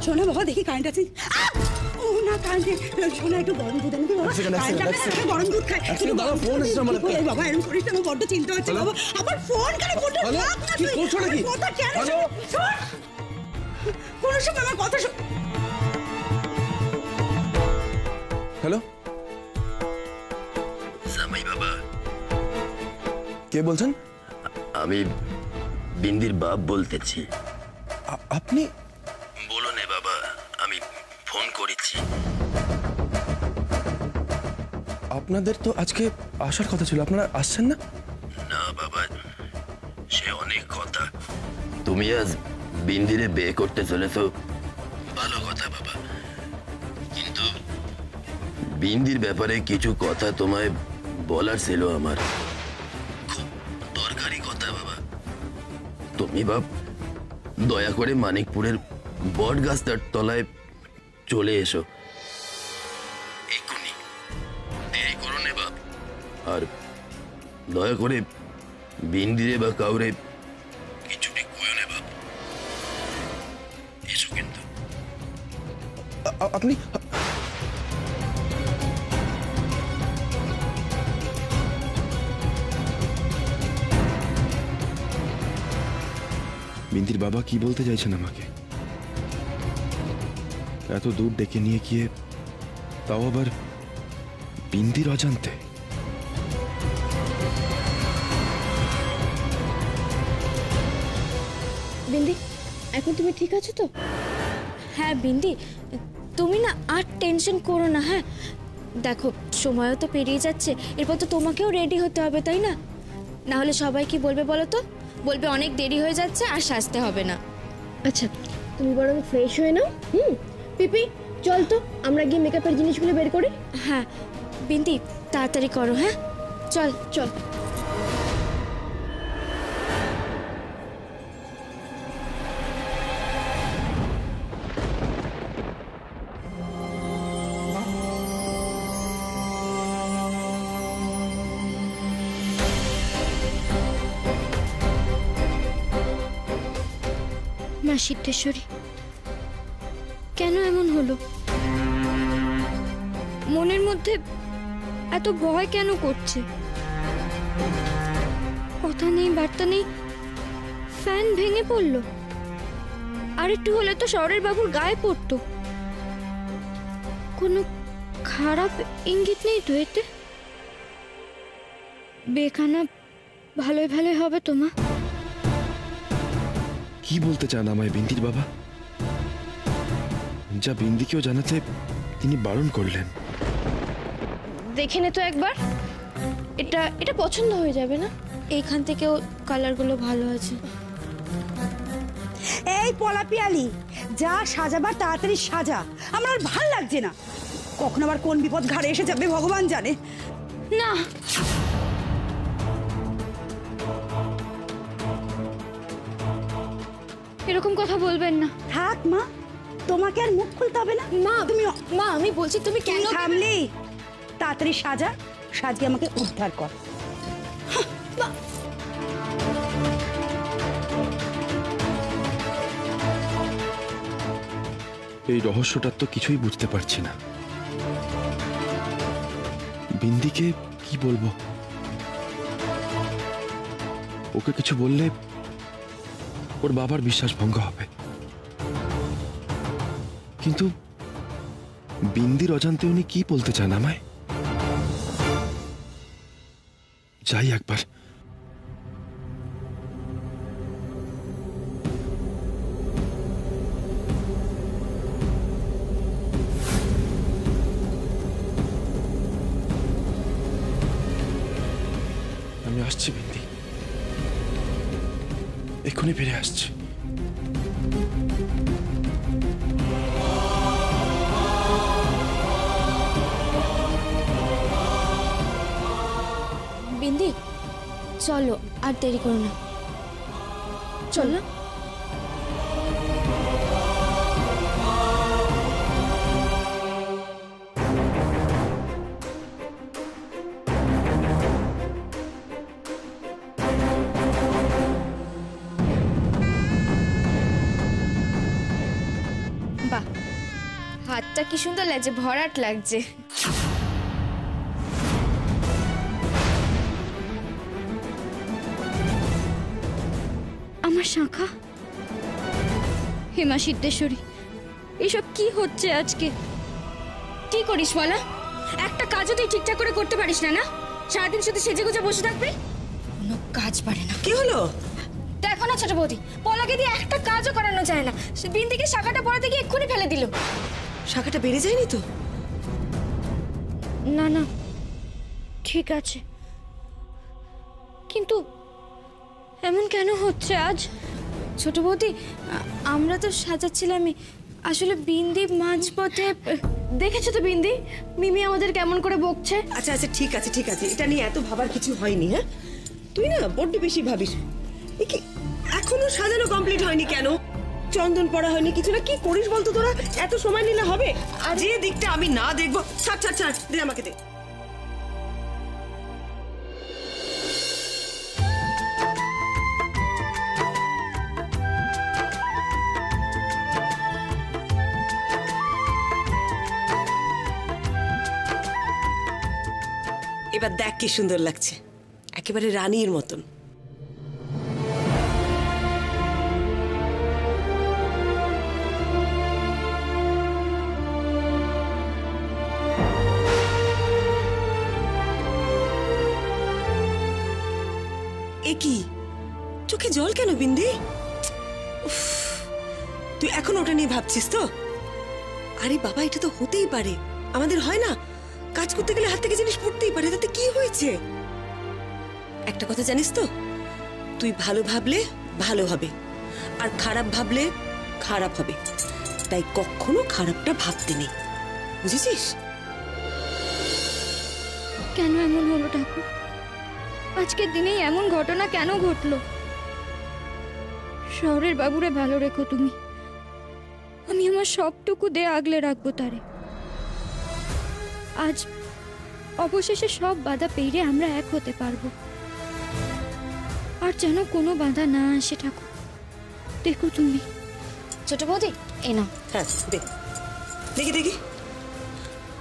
শোনা বাবা, দেখি কারেন্ট আছে। ও না, কারেন্ট শোনা, একটু গরম দুধ এনে দিই বাবা। গরম দুধ খাই। দাদা ফোন এসেছে আমার। বাবা এরকম করিস না, আমার বড্ড চিন্তা হচ্ছে বাবা। আমার ফোন কেন ফোনটা রাখ না তুই। করছো নাকি? কথা কেন শোন, কোন সময় আমার কথা শোন। হ্যালো, জামাই বাবা, কে বলছেন? আমি বিন্দির বাপ বলতেছি। আপনি? বলো নে বাবা, আমি ফোন করেছি। আপনাদের তো আজকে আসার কথা ছিল, আপনারা আসছেন না? না বাবা, সে অনেক কথা। তুমি আজ বিন্দিরে বিয়ে করতে চলেছো, ভালো কথা বাবা, কিন্তু বিন্দির ব্যাপারে কিছু কথা তোমায় বলার ছিল আমার, খুব দরকারি কথা বাবা। তুমি বাপ দয়া করে মানিকপুরের বট গাছটার তলায় চলে এসো এক্ষুনি, দেরি করো নে বাপ। আর দয়া করে বিন্দিরে বা কাউরে কিছুটি কইও নে বাপ, এসো কিন্তু। আপনি বিন্দির বাবা কি বলতে চাইছেন আমাকে? এত দূর ডেকে নিয়ে গিয়ে, তাও আবার বিন্দির অজান্তে? বিন্দি, এখন তুমি ঠিক আছো তো? হ্যাঁ বিন্দি, তুমি না আর টেনশন করো না। হ্যাঁ দেখো, সময়ও তো পেরিয়ে যাচ্ছে, এরপর তো তোমাকেও রেডি হতে হবে, তাই না? না হলে সবাই কি বলবে বলো তো? বলবে অনেক দেরি হয়ে যাচ্ছে আর সাজতে হবে না। আচ্ছা তুমি বরং ফ্রেশ হয়ে নাও। পিপি চল তো, আমরা গিয়ে মেকআপের জিনিসগুলো বের করি। হ্যাঁ বিন্দি, তাড়াতাড়ি করো। হ্যাঁ চল চল। মা সিদ্ধেশ্বরী, কেন এমন হলো? মনের মধ্যে এত ভয় কেন করছে? কথা নেই, বার্তা নেই, ফ্যান ভেঙে পড়লো। আর একটু হলে তো শহরের বাবুর গায়ে পড়তো। কোনো খারাপ ইঙ্গিত নেই তো এতে? বেখানা ভালোই ভালোই হবে তো মা? কি বলতে চান আমায় বিন্দির বাবা? যা বিন্দিকেও জানাতে তিনি বারণ করলেন। দেখে নে তো একবার, এটা এটা পছন্দ হয়ে যাবে না? এইখান থেকেও কালারগুলো ভালো আছে। এই পলা পিয়ালি, যা সাজাবার তাড়াতাড়ি সাজা, আমার আর ভাল লাগছে না। কখন আবার কোন বিপদ ঘাড়ে এসে যাবে ভগবান জানে। না এরকম কথা বলবেন না। থাক মা, তোমাকে আর মুখ খুলতে হবে না। মা তুমি, মা আমি বলছি তুমি কেন থামলি? তাড়াতাড়ি সাজা, সাজিয়ে আমাকে উদ্ধার কর। এই রহস্যটার তো কিছুই বুঝতে পারছি না। বিন্দিকে কি বলবো? ওকে কিছু বললে ওর বাবার বিশ্বাস ভঙ্গ হবে, কিন্তু বিন্দির অজান্তে উনি কি বলতে চান আমায়? যাই একবার। আমি আসছি বিন্দি, এক্ষুনি ফিরে আসছি। বিন্দি চলো, আর দেরি করো না, চলো। বাহ, হাতটা কি সুন্দর লাগছে, ভরাট লাগছে। আমার শাঁখা, হেমা সিদ্ধেশ্বরী, এসব কি হচ্ছে আজকে? কি করিস বলা? একটা কাজও তুই ঠিকঠাক করে করতে পারিস না? না, সারাদিন শুধু সেজে গুজে বসে থাকবি, কোনো কাজ পারে না। কি হলো? দেখো না ছোট বৌদি, পলাকে দিয়ে একটা কাজও করানো যায় না। সে বিন্দিকে শাখাটা পরাতে গিয়ে এক্ষুনি ফেলে দিল। শাখাটা বেড়ে যায়নি তো? না না, ঠিক আছে, কিন্তু এমন কেন হচ্ছে আজ? ছোট বৌদি, আমরা তো সাজাচ্ছিলামই, আসলে বিন্দি মাঝপথে। দেখেছো তো বিন্দি, মিমি আমাদের কেমন করে বকছে। আচ্ছা আচ্ছা, ঠিক আছে ঠিক আছে, এটা নিয়ে এত ভাবার কিছু হয়নি। হ্যাঁ, তুই না বড্ড বেশি ভাবিস। এ কি এখনো সাজানো কমপ্লিট হয়নি কেন? চন্দন পড়া হয়নি, কিছু না। কি করিস বলতো তোরা? এত সময় নিলে হবে? আর যে দিকটা আমি না দেখবো, ছাড় ছাড় ছাড়, দে আমাকে দে। এবার দেখ কি সুন্দর লাগছে, একেবারে রানীর মতন। এ কি, চোখে জল কেন বিন্দি? উফ, তুই এখন ওটা নিয়ে ভাবছিস তো? আরে বাবা, এটা তো হতেই পারে, আমাদের হয় না, কাজ করতে গেলে হাত থেকে জিনিস পড়তেই পারে, তাতে কি হয়েছে? একটা কথা জানিস তো, তুই ভালো ভাবলে ভালো হবে, আর খারাপ ভাবলে খারাপ হবে, তাই কখনো খারাপটা ভাবতে নেই, বুঝেছিস? কেন এমন হলো ঠাকুর? আজকের দিনেই এমন ঘটনা কেন ঘটলো? শহরের বাবুরে ভালো রেখো তুমি, আমি আমার সবটুকু দিয়ে আগলে রাখবো তারে। আজ অবশেষে সব বাধা পেরিয়ে আমরা এক হতে পারবো, আর যেন কোনো বাধা না আসে ঠাকুর, দেখো তুমি। ছোট বৌদি, এ নাও। হ্যাঁ, দেখি দেখি।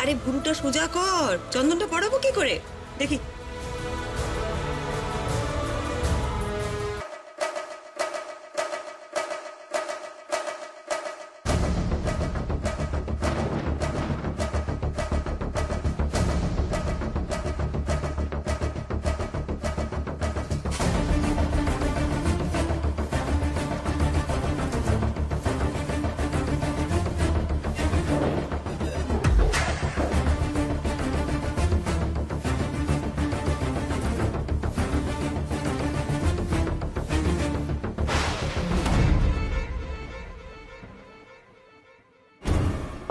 আরে ভুরুটা সোজা কর, চন্দনটা পড়াবো কি করে দেখি।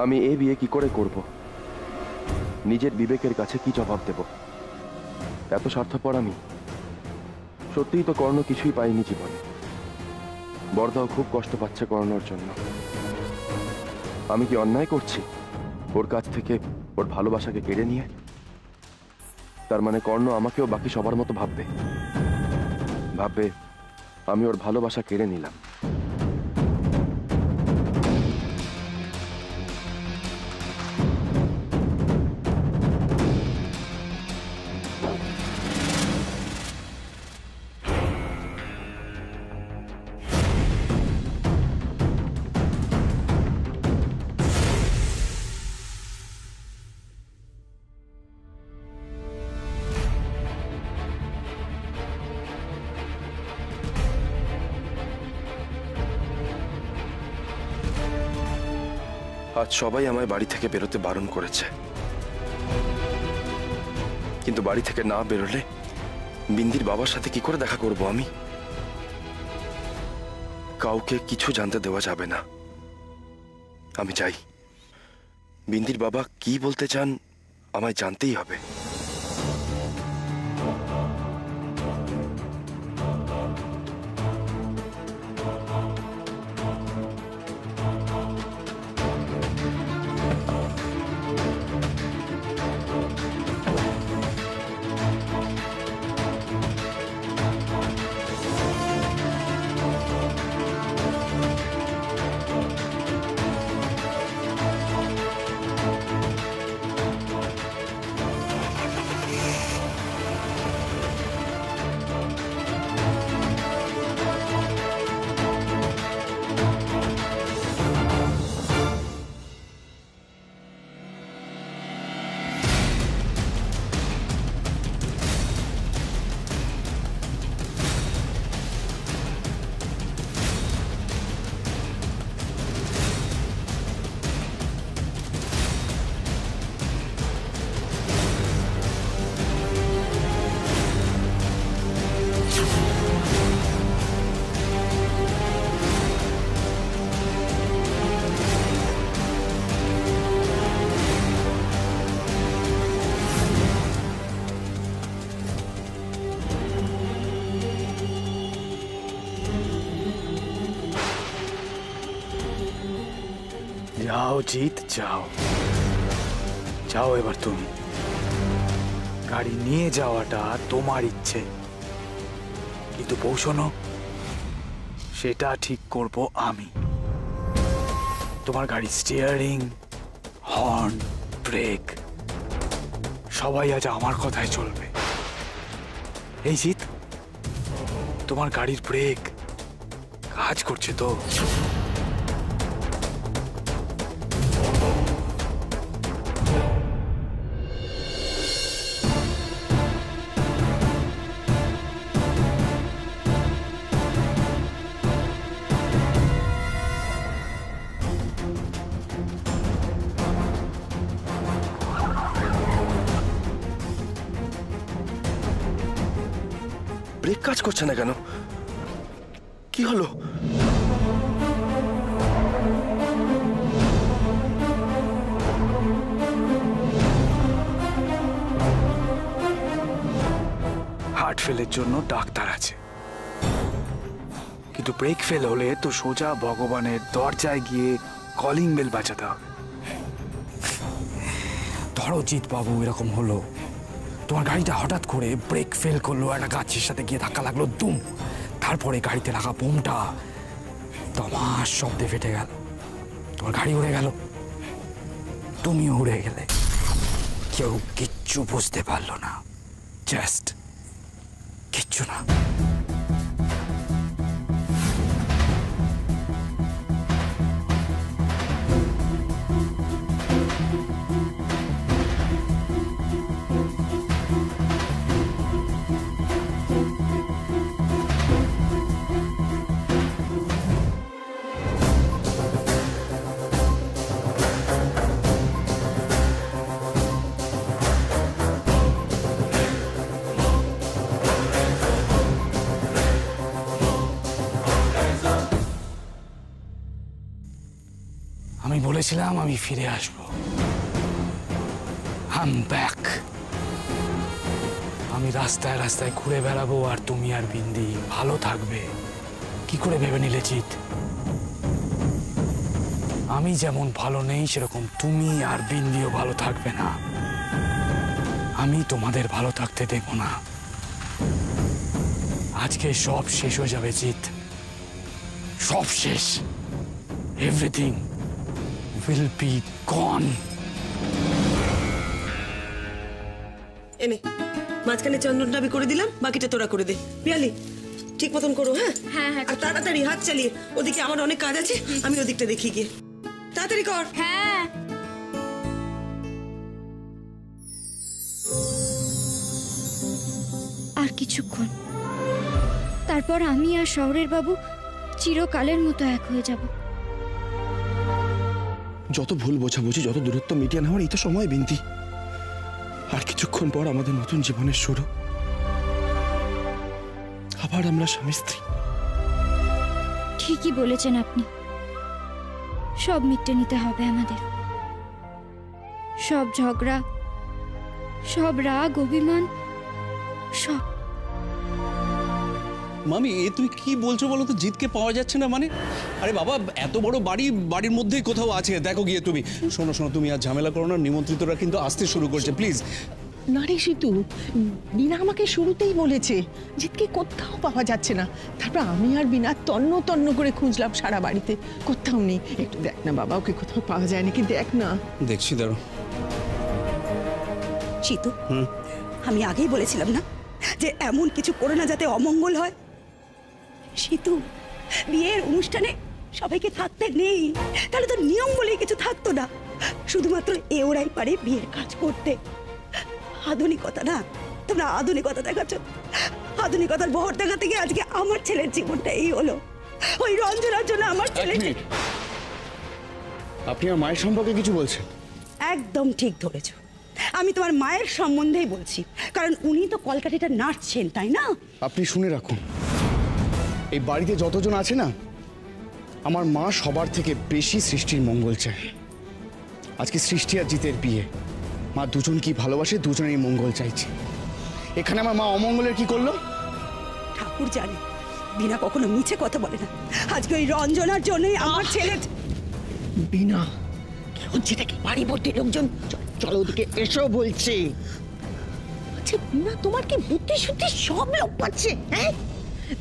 আমি এই বিয়ে কি করে করব? নিজের বিবেকের কাছে কি জবাব দেব? এত স্বার্থপর আমি? সত্যিই তো কর্ণ কিছুই পাইনি জীবনে। বড়দাও খুব কষ্ট পাচ্ছে কর্ণর জন্য। আমি কি অন্যায় করছি ওর কাছ থেকে ওর ভালোবাসাকে কেড়ে নিয়ে? তার মানে কর্ণ আমাকেও বাকি সবার মতো ভাববে, আমি ওর ভালোবাসা কেড়ে নিলাম। আজ সবাই আমায় বাড়ি থেকে বেরোতে বারণ করেছে, কিন্তু বাড়ি থেকে না বেরোলে বিন্দির বাবার সাথে কি করে দেখা করব আমি? কাউকে কিছু জানতে দেওয়া যাবে না। আমি চাই বিন্দির বাবা কি বলতে চান আমায় জানতেই হবে। যাও জিৎ, যাও যাও এবার তুমি। গাড়ি নিয়ে যাওয়াটা তোমার ইচ্ছে, কিন্তু পৌঁছানো সেটা ঠিক করব আমি। তোমার গাড়ির স্টিয়ারিং, হর্ন, ব্রেক সবাই আজ আমার কথায় চলবে। এই জিৎ, তোমার গাড়ির ব্রেক কাজ করছে তো? ব্রেক কাজ করছে না কেন? কি হলো? হার্ট ফেলের জন্য ডাক্তার আছে, কিন্তু ব্রেক ফেল হলে তো সোজা ভগবানের দরজায় গিয়ে কলিং বেল বাজাতে হবে। ধরো জিৎ বাবু, এরকম হলো, তোমার গাড়িটা হঠাৎ করে ব্রেক ফেল করলো, একটা গাছের সাথে গিয়ে ধাক্কা লাগলো, দুম, তারপরে গাড়িতে লাগা বোমটা ধমাস শব্দে ফেটে গেল, তোমার গাড়ি উড়ে গেল, তুমিও উড়ে গেলে, কেউ কিচ্ছু বুঝতে পারলো না, জাস্ট কিচ্ছু না। আমি বলেছিলাম আমি ফিরে আসব, আই এম ব্যাক। আমি রাস্তায় রাস্তায় ঘুরে বেড়াবো, আর তুমি আর বিন্দি ভালো থাকবে। কি করে ভেবে নিলে জিৎ? আমি যেমন ভালো নেই, সেরকম তুমি আর বিন্দিও ভালো থাকবে না। আমি তোমাদের ভালো থাকতে দেব না। আজকে সব শেষ হয়ে যাবে জিৎ, সব শেষ। Everything will be gone. এনে মাঝখানে চন্দনটা আমি করে দিলাম, বাকিটা তোরা করে দে। পিয়ালি ঠিক মতন করো। হ্যাঁ হ্যাঁ, হ্যাঁ, আর তাড়াতাড়ি হাত চালিয়ে, ওদিকে আমার অনেক কাজ আছে, আমি ওদিকটা দেখি গিয়ে। তাড়াতাড়ি কর। হ্যাঁ। আর কিছুক্ষণ, তারপর আমি আর শহরের বাবু চিরকালের মতো এক হয়ে যাব। যত ভুল বোঝাবুঝি, যত দূরত্ব মিটিয়ে নেওয়ার এই তো সময় বিনতি। আর কিছুক্ষণ পর আমাদের নতুন জীবনের শুরু। আবার আমরা স্বামী স্ত্রী। ঠিকই বলেছেন আপনি, সব মিটে নিতে হবে আমাদের। সব ঝগড়া, সব রাগ অভিমান, সব। মামি, এ তুই কি বলছো বলো তো? জিতকে পাওয়া যাচ্ছে না মানে? আরে বাবা, এত বড় বাড়ি, বাড়ির মধ্যেই কোথাও আছে, দেখো গিয়ে তুমি। শোনো শোনো, তুমি আর ঝামেলা করো না, নিমন্ত্রিতরা কিন্তু আসতে শুরু করছে, প্লিজ। না রে সিতু, বিনা আমাকে শুরুতেই বলেছে জিতকে কোথাও পাওয়া যাচ্ছে না। তারপর আমি আর বিনা তন্ন তন্ন করে খুঁজলাম সারা বাড়িতে, কোথাও নেই। একটু দেখ না বাবা, ওকে কোথাও পাওয়া যায় নাকি দেখ না। দেখছি, দাঁড়ো। চিতু, আমি আগেই বলেছিলাম না যে এমন কিছু করো না যাতে অমঙ্গল হয়। সিতু, বিয়ের অনুষ্ঠানে সবাইকে থাকতে নেই, তাহলে তো নিয়ম বলে কিছু থাকতো না। শুধুমাত্র এ ওরাই পারে বিয়ের কাজ করতে। আধুনিকতা না, তোমরা আধুনিকতা দেখাচ্ছ। আধুনিকতার বহর দেখাতে গিয়ে আজকে আমার ছেলের জীবনটা এই হলো। ওই রঞ্জনার জন্য আমার ছেলে। আপনি আর মায়ের সম্পর্কে কিছু বলছেন? একদম ঠিক ধরেছ, আমি তোমার মায়ের সম্বন্ধেই বলছি, কারণ উনি তো কলকাঠিটা নাড়ছেন, তাই না? আপনি শুনে রাখুন, এই বাড়িতে যতজন আছে না, আমার মা সবার থেকে বেশি সৃষ্টির মঙ্গল চায়। আজকে সৃষ্টি আর জিতের বিয়ে, মা দুজন কি ভালোবাসে, দুজনেরই মঙ্গল চাইছে। এখানে আমার মা অমঙ্গলের কি করলো? ঠাকুর জানে, বিনা কখনো মিছে কথা বলে না। আজকে ওই রঞ্জনার জন্যই আমার ছেলে। বিনা হচ্ছেটা কি? বাড়ি ভর্তি লোকজন, চলো ওদিকে এসো বলছে। আচ্ছা বিনা, তোমার কি বুদ্ধি শুদ্ধি সব লোক পাচ্ছে? হ্যাঁ,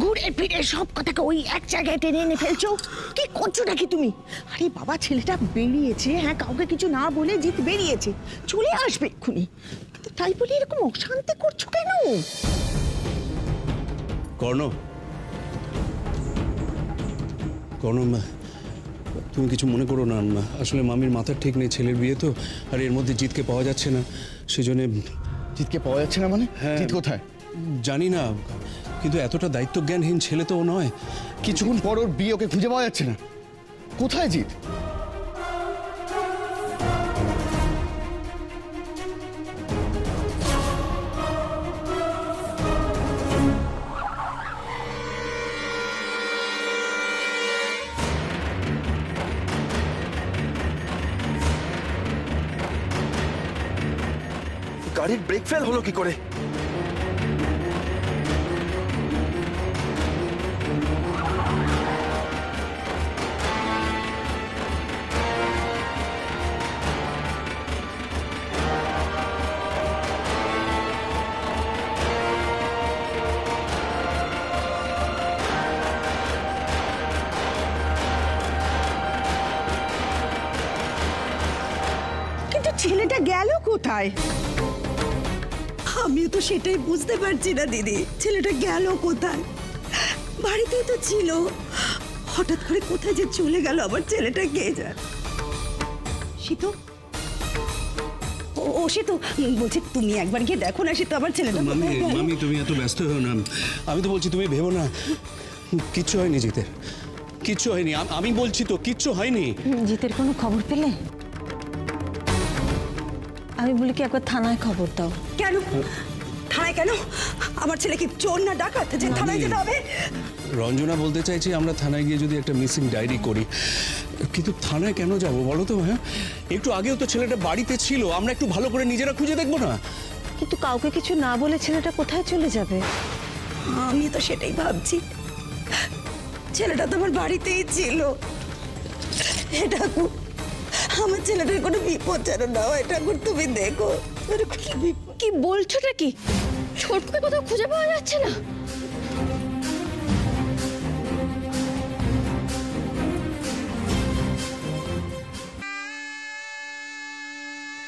ঘুরে ফিরে সব কথাকে ওই এক জায়গায় টেনে এনে ফেলছো। কি করছো নাকি তুমি? আরে বাবা, ছেলেটা বেরিয়েছে, হ্যাঁ, কাউকে কিছু না বলে জিত বেরিয়েছে, চলে আসবে এক্ষুনি। কিন্তু তাই বলে এরকম অশান্তি করছো কেন? কর্ণ, তুমি কিছু মনে করো না। আসলে মামির মাথার ঠিক নেই, ছেলের বিয়ে তো, আর এর মধ্যে জিতকে পাওয়া যাচ্ছে না, সেজন্য। জিতকে পাওয়া যাচ্ছে না মানে? হ্যাঁ, জিত কোথায়? জানি না, কিন্তু এতটা দায়িত্বজ্ঞানহীন ছেলে তো ও নয়। কিছুক্ষণ পর ওর বিয়ে, ওকে খুঁজে পাওয়া যাচ্ছে না। কোথায় জিত? গাড়ির ব্রেক ফেল হলো কি করে? কিন্তু ছেলেটা গেল কোথায়? আমিও তো সেটাই বুঝতে পারছি না দিদি, ছেলেটা গেল কোথায়? বাড়িতেই তো ছিল, হঠাৎ করে কোথায় যে চলে গেল আমার ছেলেটা, কে জানে। সীতু, ও সীতু, বলছি তুমি একবার গিয়ে দেখো না সীতু, আমার ছেলেটা মামি, কোথায় গেল? মামি তুমি এত ব্যস্ত হও না, আমি তো বলছি তুমি ভেবো না, কিচ্ছু হয়নি জিতের, কিচ্ছু হয়নি। আমি বলছি তো কিচ্ছু হয়নি। জিতের কোনো খবর পেলে? আমি বলি কি একবার থানায় খবর দাও। কেন থানায় কেন? আমার ছেলে কি চোর না ডাকাত যে থানায় যেতে হবে? রঞ্জনা বলতে চাইছি আমরা থানায় গিয়ে যদি একটা মিসিং ডায়েরি করি, কিন্তু থানায় কেন যাব বলো তো? হ্যাঁ, একটু আগেও তো ছেলেটা বাড়িতে ছিল, আমরা একটু ভালো করে নিজেরা খুঁজে দেখবো না? কিন্তু কাউকে কিছু না বলে ছেলেটা কোথায় চলে যাবে? আমি তো সেটাই ভাবছি, ছেলেটা তো আমার বাড়িতেই ছিল। এটা আমার ছেলেটার কোনো বিপদ যেন না হয়, ঠাকুর তুমি দেখো। কি বলছোটা কি? ছোটকে কোথাও খুঁজে পাওয়া যাচ্ছে না?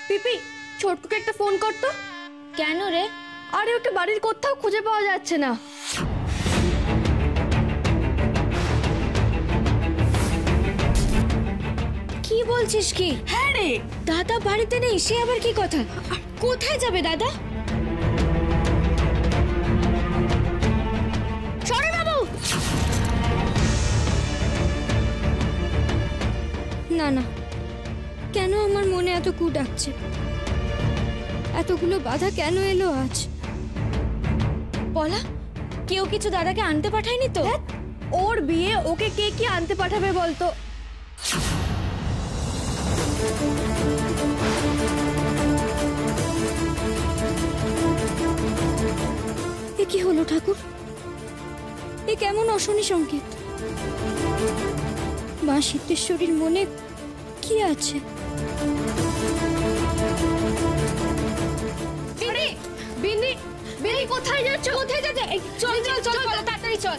পিপি, ছোটকুকে একটা ফোন করতো। কেন রে? আরে ওকে বাড়ির কোথাও খুঁজে পাওয়া যাচ্ছে না। কি বলছিস কি? হ্যাঁ রে, দাদা বাড়িতে নেই, সে আবার কি কথা? কোথায় যাবে দাদা? সরে বাবু! না না, কেন আমার মনে এত কু ডাকছে? এতগুলো বাধা কেন এলো আজ? বলা, কেউ কিছু দাদাকে আনতে পাঠায়নি তো? ওর বিয়ে, ওকে কে কি আনতে পাঠাবে বলতো? এ কি হলো ঠাকুর? এ কেমন অশনি সংকেত? মা সিদ্ধেশ্বরীর মনে কি আছে? বিন্দি, বিন্দি কোথায় যাচ্ছ? কোথায় যাচ্ছে? চল চল চল, তাড়াতাড়ি চল।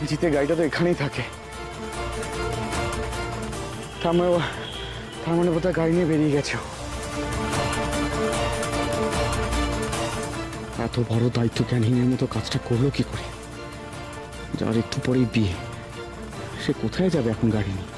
জিতের গাড়িটা তো এখানেই থাকে, তার মানে বোধহয় গাড়ি নিয়ে বেরিয়ে গেছে। এত বড় দায়িত্ব জ্ঞানহীনের মতো কাজটা করলো কি করে? যার একটু পরেই বিয়ে, সে কোথায় যাবে এখন গাড়ি নিয়ে?